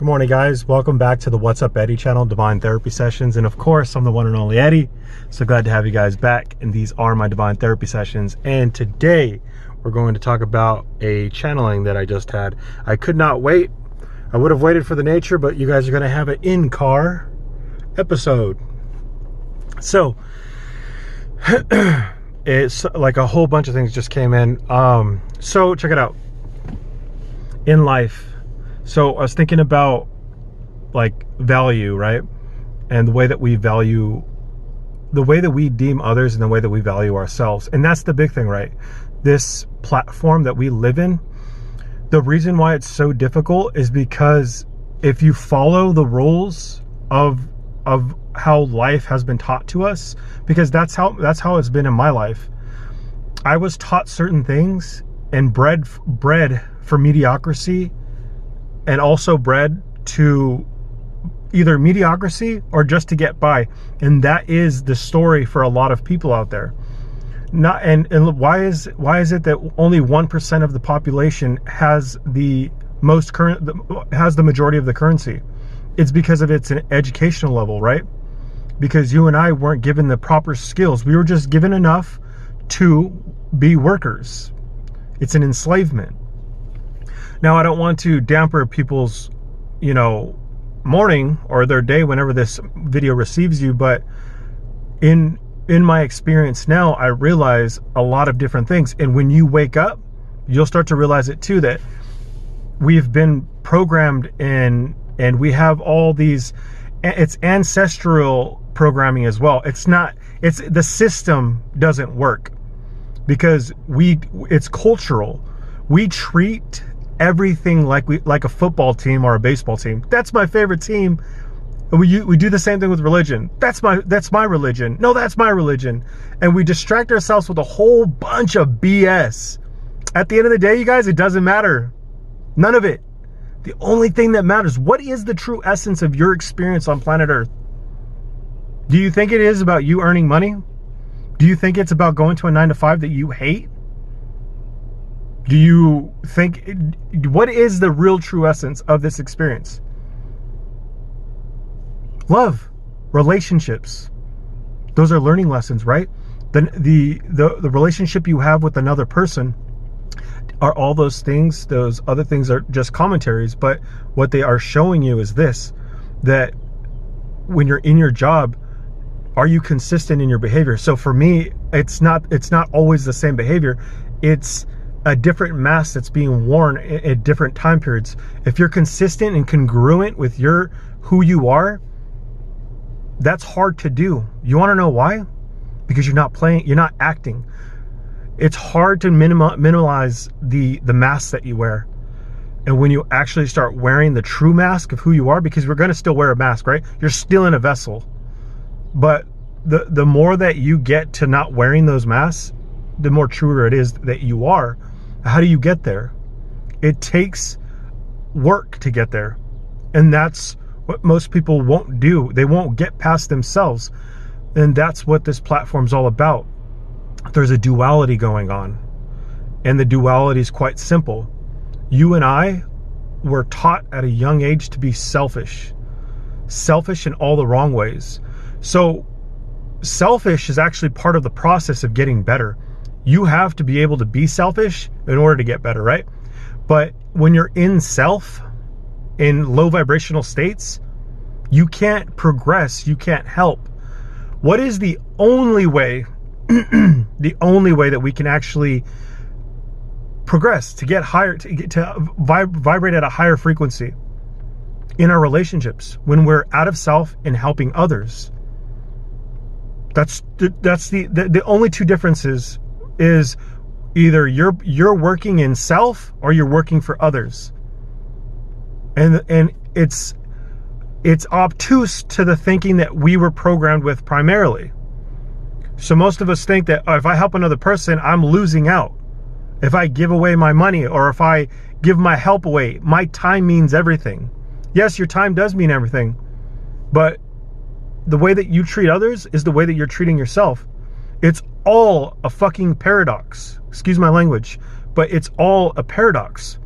morning, guys. Welcome back to the What's Up Eddie channel, Divine Therapy Sessions. And of course, I'm the one and only Eddie. So glad to have you guys back. And these are my Divine Therapy Sessions. And today we're going to talk about a channeling that I just had. I could not wait. I would have waited for the nature, but you guys are going to have an in-car episode. So it's like a whole bunch of things just came in. So check it out. In life, so I was thinking about like value, right? And the way that we value, the way that we deem others and the way that we value ourselves. And that's the big thing, right? This platform that we live in, the reason why it's so difficult is because if you follow the rules of how life has been taught to us, because that's how it's been in my life. I was taught certain things and bred for mediocrity, and also bred to either mediocrity or just to get by. And that is the story for a lot of people out there. And why is it that only 1% of the population has the majority of the currency? It's because of its educational level, right? Because you and I weren't given the proper skills. We were just given enough to be workers. It's an enslavement. Now, I don't want to damper people's, morning or their day whenever this video receives you, but in my experience now, I realize a lot of different things. And when you wake up, you'll start to realize it too, that we've been programmed in, and we have all these, it's ancestral programming as well. It's the system doesn't work because it's cultural. We treat everything like a football team or a baseball team. That's my favorite team. We do the same thing with religion. That's my religion. No, that's my religion. And we distract ourselves with a whole bunch of BS. At the end of the day, you guys, it doesn't matter. None of it. The only thing that matters, what is the true essence of your experience on planet Earth? Do you think it is about you earning money? Do you think it's about going to a 9-to-5 that you hate? Do you think, what is the real true essence of this experience? Love, relationships. Those are learning lessons, right? The relationship you have with another person are all those things. Those other things are just commentaries, but what they are showing you is this, that when you're in your job, are you consistent in your behavior? So for me, it's not always the same behavior. It's a different mask that's being worn at different time periods. If you're consistent and congruent with who you are, that's hard to do. You want to know why? Because you're not acting. It's hard to minimize the mask that you wear. And when you actually start wearing the true mask of who you are, because we're going to still wear a mask, right? You're still in a vessel. But the more that you get to not wearing those masks, the more truer it is that you are. How do you get there? It takes work to get there. And that's what most people won't do. They won't get past themselves. And that's what this platform's all about. There's a duality going on. And the duality is quite simple. You and I were taught at a young age to be selfish. Selfish in all the wrong ways. So selfish is actually part of the process of getting better. You have to be able to be selfish in order to get better, right? But when you're in self, in low vibrational states, you can't progress, you can't help. What is the only way, the only way that we can actually progress, to get higher, to vibrate at a higher frequency? In our relationships, when we're out of self and helping others. That's the only two differences is either you're working in self or you're working for others. And it's obtuse to the thinking that we were programmed with primarily. So most of us think that if I help another person, I'm losing out. If I give away my money or if I give my help away, my time means everything. Yes, your time does mean everything, but the way that you treat others is the way that you're treating yourself. It's all a fucking paradox. Excuse my language, but it's all a paradox.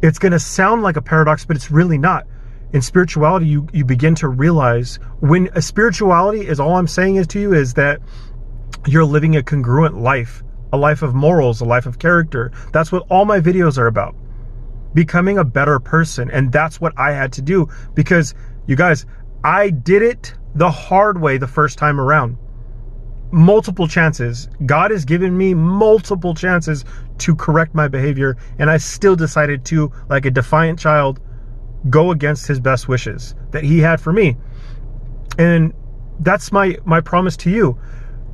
It's going to sound like a paradox, but it's really not. in spirituality, you begin to realize when a spirituality is all I'm saying is to you is that you're living a congruent life, a life of morals, a life of character. That's what all my videos are about. Becoming a better person. And that's what I had to do, because you guys, I did it the hard way the first time around. Multiple chances. God has given me multiple chances to correct my behavior, and I still decided to, like a defiant child, go against his best wishes that he had for me. And that's my promise to you.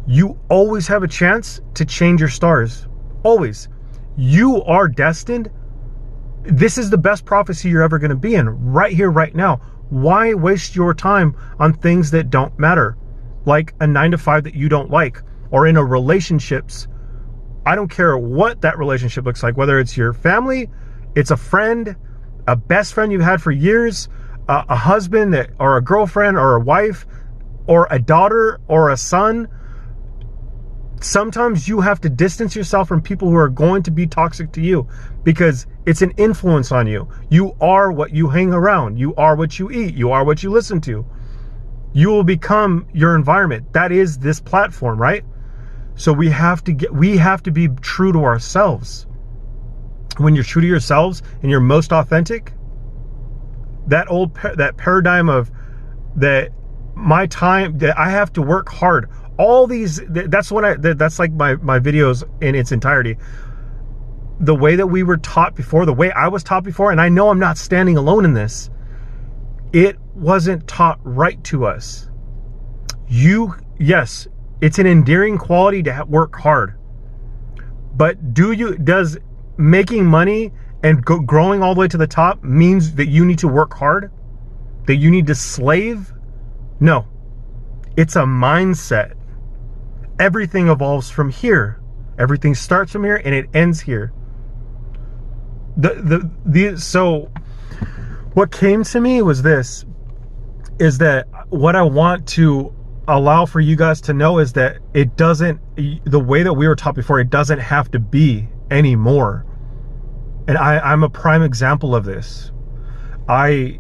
You always have a chance to change your stars. Always. You are destined. This is the best prophecy you're ever going to be in, right here, right now. Why waste your time on things that don't matter? Like a 9-to-5 that you don't like, or in a relationships. I don't care what that relationship looks like, whether it's your family, it's a friend, a best friend you've had for years, a husband that, or a girlfriend or a wife, or a daughter or a son. Sometimes you have to distance yourself from people who are going to be toxic to you, because it's an influence on you. You are what you hang around. You are what you eat. You are what you listen to. You will become your environment. That is this platform, right? So we have to be true to ourselves. When you're true to yourselves and you're most authentic, that paradigm of that my time, that I have to work hard. All these, that's like my videos in its entirety. The way that we were taught before, the way I was taught before, and I know I'm not standing alone in this, it wasn't taught right to us. Yes, it's an endearing quality to work hard. But does making money and growing all the way to the top means that you need to work hard? That you need to slave? No. It's a mindset. Everything evolves from here. Everything starts from here and it ends here. So what came to me was this, is that what I want to allow for you guys to know is that it doesn't, the way that we were taught before, it doesn't have to be anymore. And I'm a prime example of this. Oh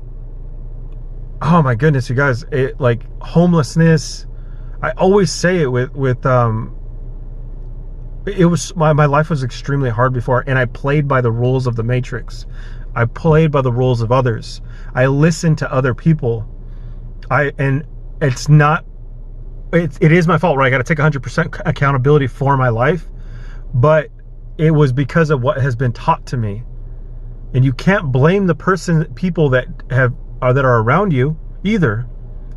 my goodness, you guys, like homelessness, I always say it it was, my life was extremely hard before, and I played by the rules of the Matrix. I played by the rules of others. I listened to other people. And it is my fault, right? I got to take 100% accountability for my life, but it was because of what has been taught to me. And you can't blame the people that are around you either.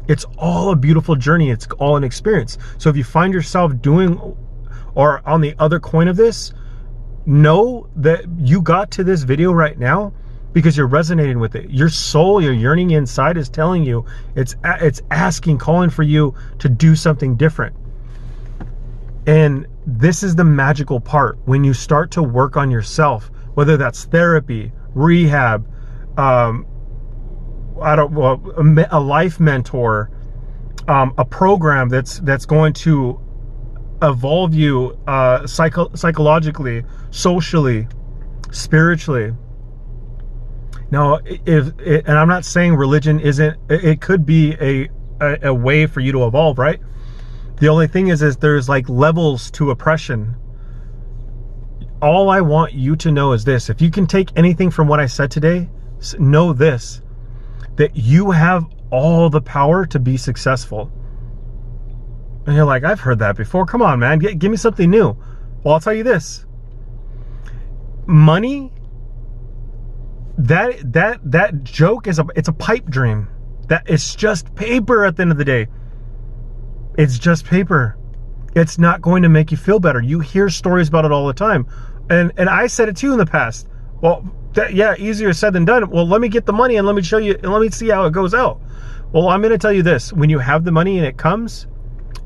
It's all a beautiful journey. It's all an experience. So if you find yourself doing, or on the other coin of this, know that you got to this video right now because you're resonating with it. Your soul, your yearning inside is telling you, it's asking, calling for you to do something different. And this is the magical part. When you start to work on yourself, whether that's therapy, rehab, a life mentor, a program that's going to evolve you psychologically, socially, spiritually. Now, and I'm not saying religion isn't, it could be a way for you to evolve, right? The only thing is there's like levels to oppression. All I want you to know is this: if you can take anything from what I said today, know this, that you have all the power to be successful. And you're like, I've heard that before. Come on, man, give me something new. Well, I'll tell you this. Money, that joke it's a pipe dream. That it's just paper at the end of the day. It's just paper. It's not going to make you feel better. You hear stories about it all the time. And I said it too in the past. Well, yeah, easier said than done. Well, let me get the money and let me show you and let me see how it goes out. Well, I'm going to tell you this. When you have the money and it comes,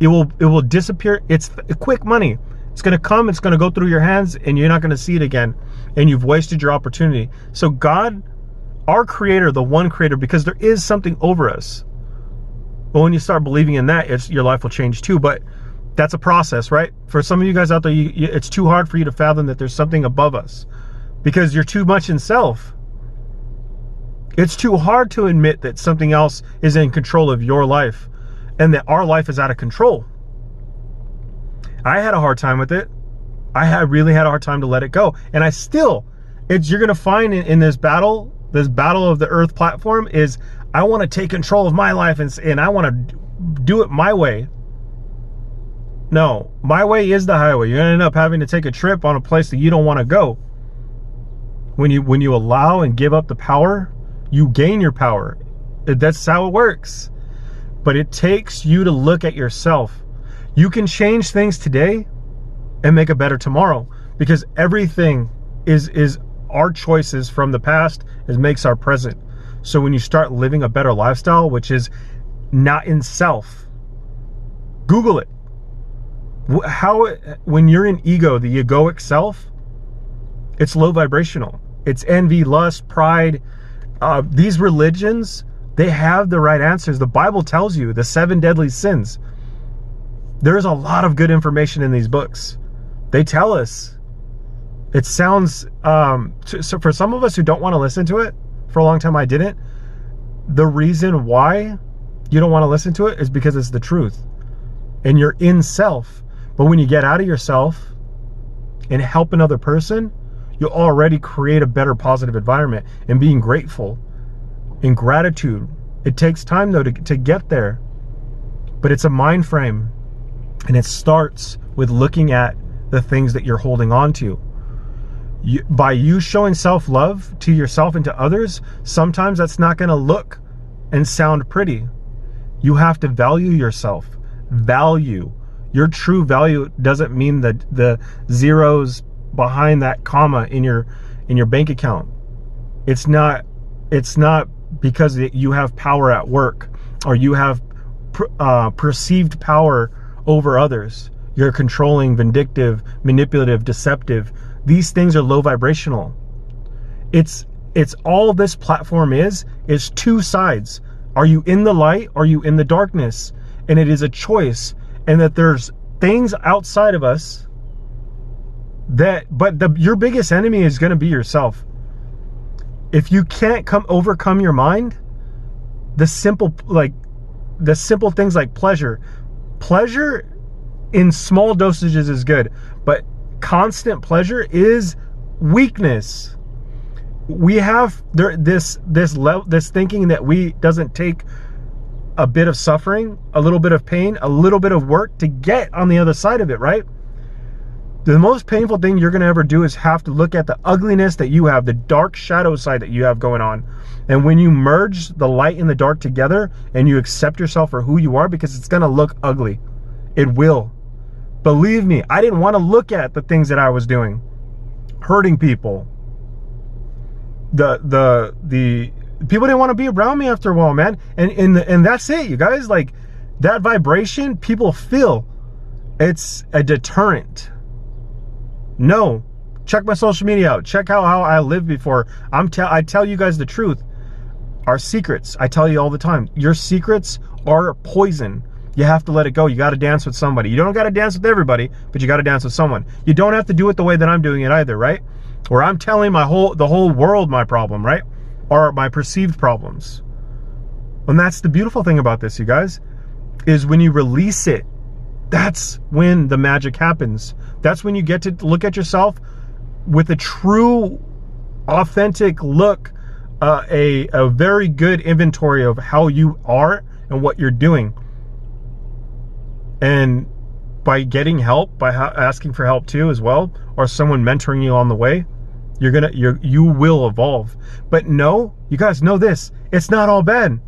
it will disappear. It's quick money. It's going to come, it's going to go through your hands, and you're not going to see it again. And you've wasted your opportunity. So God, our creator, the one creator, because there is something over us. But when you start believing in that, your life will change too. But that's a process, right? For some of you guys out there, it's too hard for you to fathom that there's something above us, because you're too much in self. It's too hard to admit that something else is in control of your life and that our life is out of control. I had a hard time with it. Really had a hard time to let it go. And you're going to find in this battle of the earth platform is I want to take control of my life and I want to do it my way. No, my way is the highway. You're going to end up having to take a trip on a place that you don't want to go. When you allow and give up the power, you gain your power. That's how it works. But it takes you to look at yourself. You can change things today and make a better tomorrow, because everything is our choices from the past makes our present. So when you start living a better lifestyle, which is not in self, Google it. When you're in ego, the egoic self, it's low vibrational. It's envy, lust, pride. These religions, they have the right answers. The Bible tells you the 7 deadly sins. There's a lot of good information in these books. They tell us. It sounds, so for some of us who don't want to listen to it, for a long time I didn't. The reason why you don't want to listen to it is because it's the truth. And you're in self. But when you get out of yourself and help another person, you'll already create a better positive environment. And being grateful and gratitude, it takes time though to get there. But it's a mind frame. And it starts with looking at the things that you're holding on to. By you showing self-love to yourself and to others, sometimes that's not going to look and sound pretty. You have to value yourself. Value. Your true value doesn't mean that the zeros behind that comma in your bank account. It's not because you have power at work or you have perceived power over others. You're controlling, vindictive, manipulative, deceptive. These things are low vibrational. It's all this platform is 2 sides. Are you in the light? Or are you in the darkness? And it is a choice. And that there's things outside of us your biggest enemy is going to be yourself. If you can't overcome your mind, the simple things like pleasure in small dosages is good, but constant pleasure is weakness. We have this thinking that doesn't take a bit of suffering, a little bit of pain, a little bit of work to get on the other side of it, right? The most painful thing you're going to ever do is have to look at the ugliness that you have, the dark shadow side that you have going on. And when you merge the light and the dark together and you accept yourself for who you are, because it's going to look ugly. It will. Believe me, I didn't want to look at the things that I was doing. Hurting people. The people didn't want to be around me after a while, man. And that's it, you guys. Like, that vibration, people feel. It's a deterrent. No. Check my social media out. Check out how I lived before. I tell you guys the truth. Our secrets, I tell you all the time. Your secrets are poison. You have to let it go. You got to dance with somebody. You don't got to dance with everybody, but you got to dance with someone. You don't have to do it the way that I'm doing it either, right? Where I'm telling the whole world my problem, right? Or my perceived problems. And that's the beautiful thing about this, you guys, is when you release it, that's when the magic happens. That's when you get to look at yourself with a true, authentic look, a very good inventory of how you are and what you're doing. And by getting help, by asking for help too as well, or someone mentoring you on the way, you will evolve. But no, you guys know this. It's not all bad.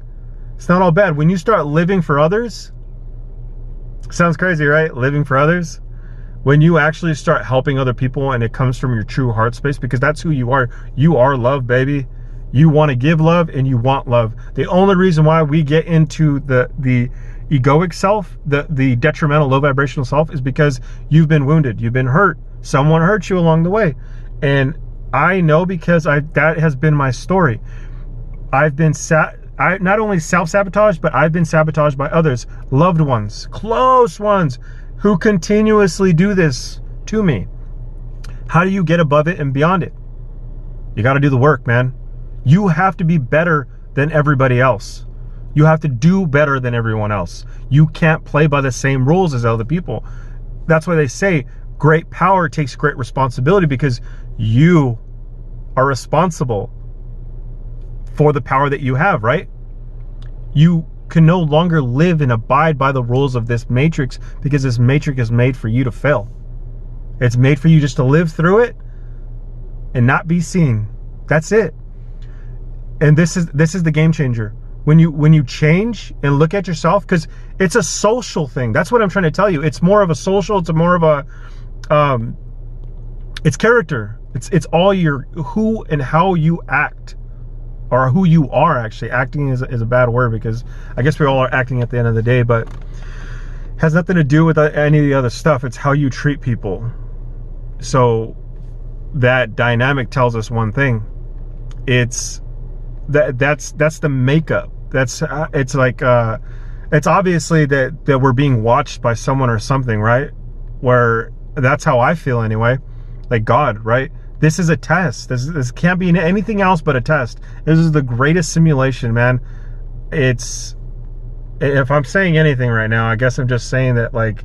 It's not all bad. When you start living for others, sounds crazy, right? Living for others. When you actually start helping other people and it comes from your true heart space, because that's who you are. You are love, baby. You want to give love and you want love. The only reason why we get into the egoic self, the detrimental low vibrational self, is because you've been wounded, you've been hurt, someone hurt you along the way. And I know, because that has been my story. I've been not only self-sabotaged, but I've been sabotaged by others, loved ones, close ones, who continuously do this to me. How do you get above it and beyond it? You got to do the work, man. You have to be better than everybody else. You have to do better than everyone else. You can't play by the same rules as other people. That's why they say great power takes great responsibility, because you are responsible for the power that you have, right? You can no longer live and abide by the rules of this matrix, because this matrix is made for you to fail. It's made for you just to live through it and not be seen. That's it. And this is the game changer. When you change and look at yourself, because it's a social thing. That's what I'm trying to tell you. It's more of a social, it's more of a it's character. It's all your who and how you act, or who you are actually. Acting is a bad word, because I guess we all are acting at the end of the day, but has nothing to do with any of the other stuff. It's how you treat people. So that dynamic tells us one thing. It's that's the makeup. It's like it's obviously that we're being watched by someone or something, right? Where that's how I feel anyway. Like God, right? This is a test. This can't be anything else but a test. This is the greatest simulation, man. It's, if I'm saying anything right now, I guess I'm just saying that, like,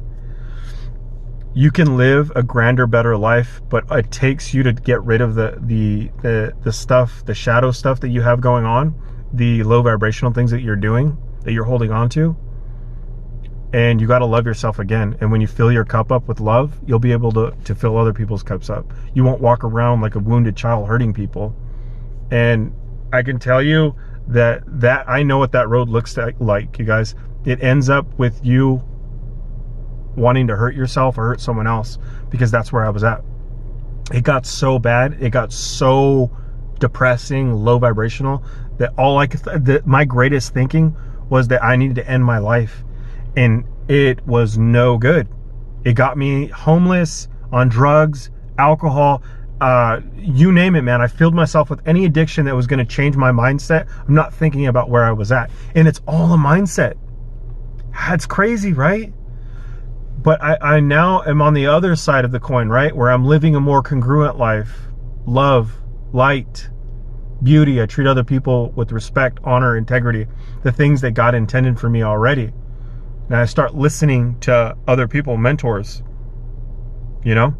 you can live a grander, better life, but it takes you to get rid of the stuff, the shadow stuff that you have going on, the low vibrational things that you're doing, that you're holding on to. And you got to love yourself again. And when you fill your cup up with love, you'll be able to fill other people's cups up. You won't walk around like a wounded child hurting people. And I can tell you that I know what that road looks like, you guys. It ends up with you wanting to hurt yourself or hurt someone else, because that's where I was at. It got so bad, it got so depressing, low vibrational, that my greatest thinking was that I needed to end my life, and it was no good. It got me homeless, on drugs, alcohol, you name it, man. I filled myself with any addiction that was going to change my mindset. I'm not thinking about where I was at, and it's all a mindset. It's crazy, right? But I now am on the other side of the coin, right? Where I'm living a more congruent life. Love, light, beauty. I treat other people with respect, honor, integrity. The things that God intended for me already. And I start listening to other people, mentors, you know?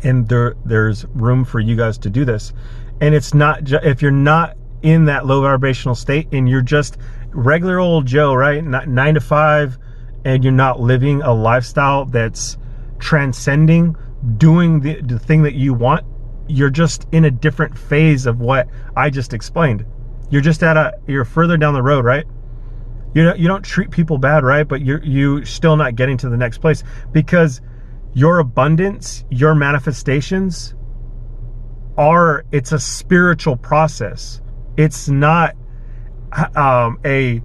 And there's room for you guys to do this. And it's not, if you're not in that low vibrational state and you're just regular old Joe, right? 9 to 5, and you're not living a lifestyle that's transcending, doing the thing that you want, you're just in a different phase of what I just explained. You're just you're further down the road, right? You don't treat people bad, right? But you're still not getting to the next place, because your abundance, your manifestations it's a spiritual process. It's not a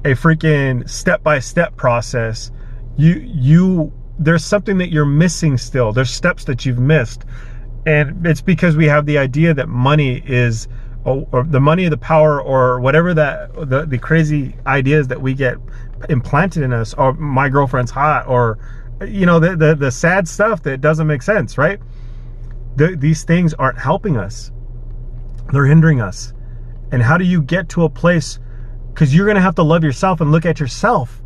freaking step-by-step process. There's something that you're missing still. There's steps that you've missed. And it's because we have the idea that money is, or the money, the power, or whatever the crazy ideas that we get implanted in us, or my girlfriend's hot, or, you know, the sad stuff that doesn't make sense, right? These things aren't helping us. They're hindering us. And how do you get to a place? Because you're going to have to love yourself and look at yourself.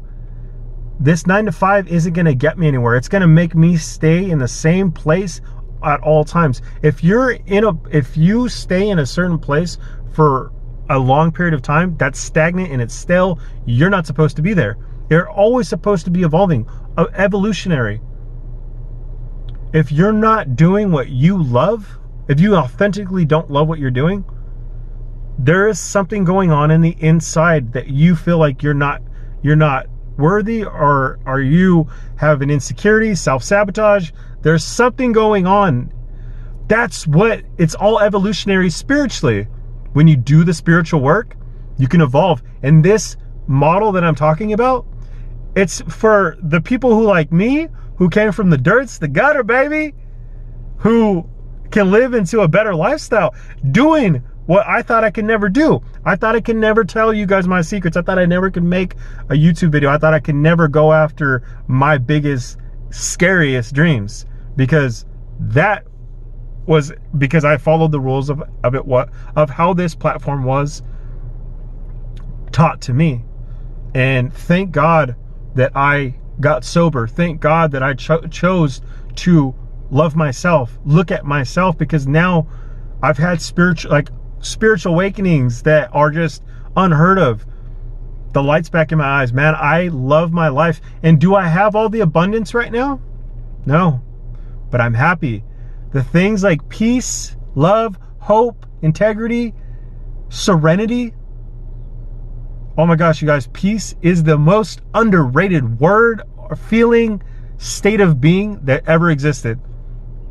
This 9 to 5 isn't going to get me anywhere. It's going to make me stay in the same place at all times. If you stay in a certain place for a long period of time, that's stagnant and it's stale, you're not supposed to be there. You're always supposed to be evolving, evolutionary. If you're not doing what you love, if you authentically don't love what you're doing, there is something going on in the inside that you feel like you're not worthy, or you have an insecurity, self-sabotage. There's something going on. It's all evolutionary spiritually. When you do the spiritual work, you can evolve. And this model that I'm talking about, it's for the people who, like me, who came from the dirts, the gutter, baby, who can live into a better lifestyle, doing what I thought I could never do. I thought I could never tell you guys my secrets. I thought I never could make a YouTube video. I thought I could never go after my biggest, scariest dreams, because that was because I followed the rules of how this platform was taught to me. And thank God that I got sober. Thank God that I chose to love myself, look at myself, because now I've had spiritual awakenings that are just unheard of. The light's back in my eyes, man. I love my life. And do I have all the abundance right now? No, but I'm happy. The things like peace, love, hope, integrity, serenity. Oh my gosh, you guys, peace is the most underrated word or feeling, state of being that ever existed.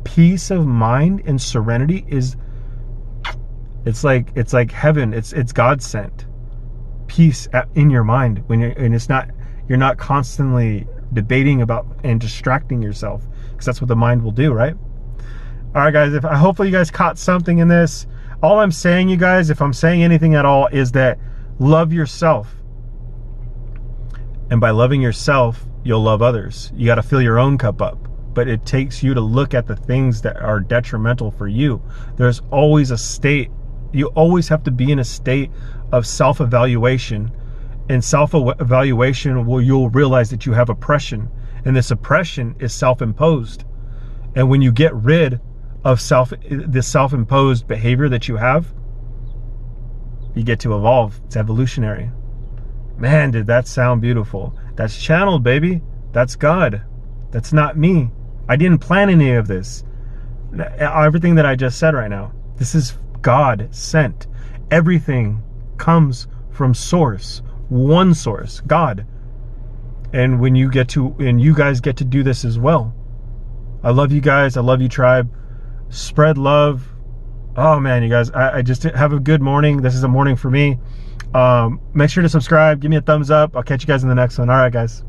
Peace of mind and serenity it's like heaven. It's God sent. Peace in your mind you're not constantly debating about and distracting yourself, because that's what the mind will do, right? All right, guys, hopefully you guys caught something in this. All I'm saying, you guys, if I'm saying anything at all, is that love yourself. And by loving yourself, you'll love others. You got to fill your own cup up. But it takes you to look at the things that are detrimental for you. There's always a state. You always have to be in a state of self-evaluation. And self-evaluation, you'll realize that you have oppression. And this oppression is self-imposed. And when you get rid of this self-imposed behavior that you have, you get to evolve. It's evolutionary. Man, did that sound beautiful. That's channeled, baby. That's God. That's not me. I didn't plan any of this. Everything that I just said right now, this is God sent. Everything comes from source, one source, God. And when you guys get to do this as well. I love you guys. I love you, tribe. Spread love. Oh man, you guys, I just have a good morning. This is a morning for me. Make sure to subscribe. Give me a thumbs up. I'll catch you guys in the next one. All right, guys.